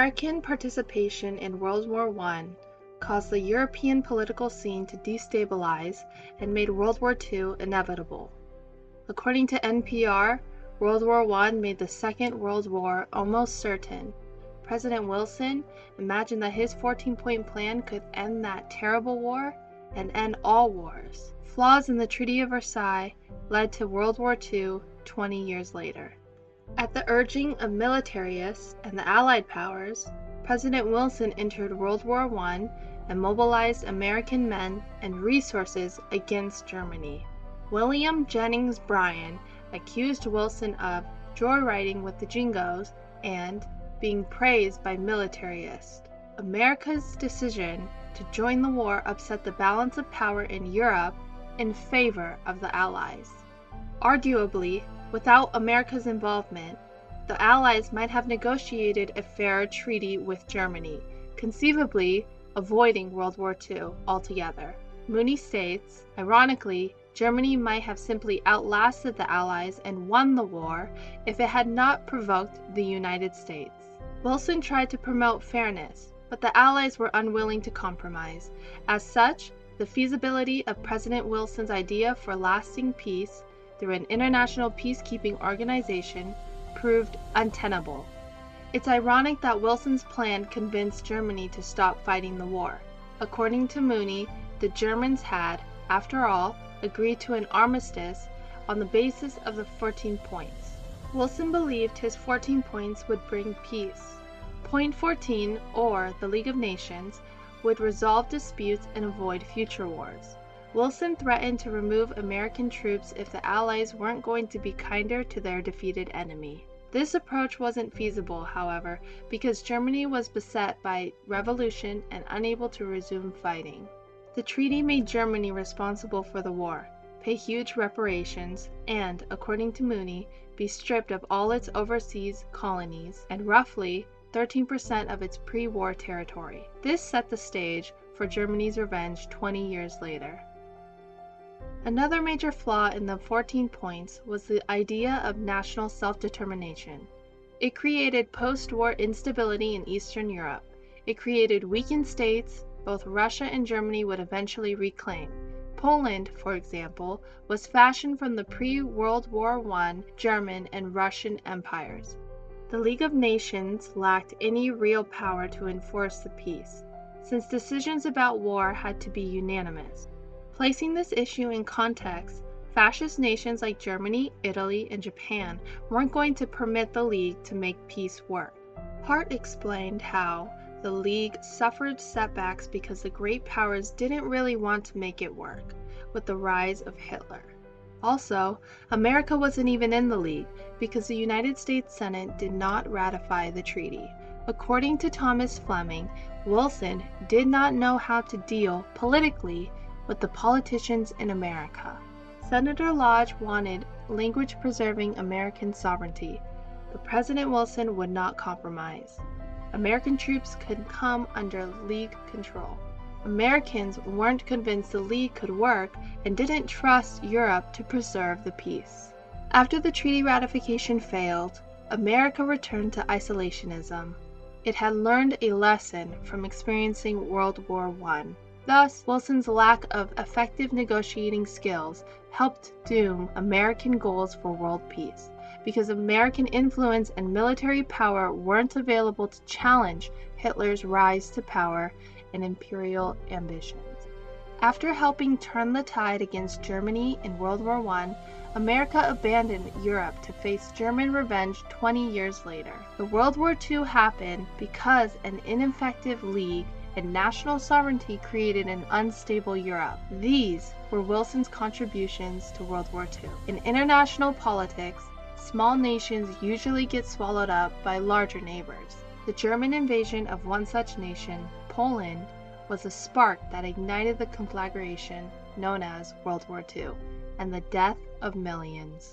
American participation in World War I caused the European political scene to destabilize and made World War II inevitable. According to NPR, World War I made the Second World War almost certain. President Wilson imagined that his 14-point plan could end that terrible war and end all wars. Flaws in the Treaty of Versailles led to World War II 20 years later. At the urging of militarists and the Allied powers, President Wilson entered World War I and mobilized American men and resources against Germany. William Jennings Bryan accused Wilson of joyriding with the Jingos and being praised by militarists. America's decision to join the war upset the balance of power in Europe in favor of the Allies. Arguably, without America's involvement, the Allies might have negotiated a fair treaty with Germany, conceivably avoiding World War II altogether. Mooney states, ironically, Germany might have simply outlasted the Allies and won the war if it had not provoked the United States. Wilson tried to promote fairness, but the Allies were unwilling to compromise. As such, the feasibility of President Wilson's idea for lasting peace through an international peacekeeping organization proved untenable. It's ironic that Wilson's plan convinced Germany to stop fighting the war. According to Mooney, the Germans had, after all, agreed to an armistice on the basis of the 14 points. Wilson believed his 14 points would bring peace. Point 14, or the League of Nations, would resolve disputes and avoid future wars. Wilson threatened to remove American troops if the Allies weren't going to be kinder to their defeated enemy. This approach wasn't feasible, however, because Germany was beset by revolution and unable to resume fighting. The treaty made Germany responsible for the war, pay huge reparations, and, according to Mooney, be stripped of all its overseas colonies and roughly 13% of its pre-war territory. This set the stage for Germany's revenge 20 years later. Another major flaw in the 14 points was the idea of national self-determination. It created post-war instability in Eastern Europe. It created weakened states both Russia and Germany would eventually reclaim. Poland, for example, was fashioned from the pre-World War I German and Russian empires. The League of Nations lacked any real power to enforce the peace, since decisions about war had to be unanimous. Placing this issue in context, fascist nations like Germany, Italy, and Japan weren't going to permit the League to make peace work. Hart explained how the League suffered setbacks because the great powers didn't really want to make it work, with the rise of Hitler. Also, America wasn't even in the League because the United States Senate did not ratify the treaty. According to Thomas Fleming, Wilson did not know how to deal politically with the politicians in America. Senator Lodge wanted language-preserving American sovereignty, but President Wilson would not compromise. American troops could come under League control. Americans weren't convinced the League could work and didn't trust Europe to preserve the peace. After the treaty ratification failed, America returned to isolationism. It had learned a lesson from experiencing World War I. Thus, Wilson's lack of effective negotiating skills helped doom American goals for world peace, because American influence and military power weren't available to challenge Hitler's rise to power and imperial ambitions. After helping turn the tide against Germany in World War I, America abandoned Europe to face German revenge 20 years later. The World War II happened because an ineffective League and national sovereignty created an unstable Europe. These were Wilson's contributions to World War II. In international politics, small nations usually get swallowed up by larger neighbors. The German invasion of one such nation, Poland, was a spark that ignited the conflagration known as World War II and the death of millions.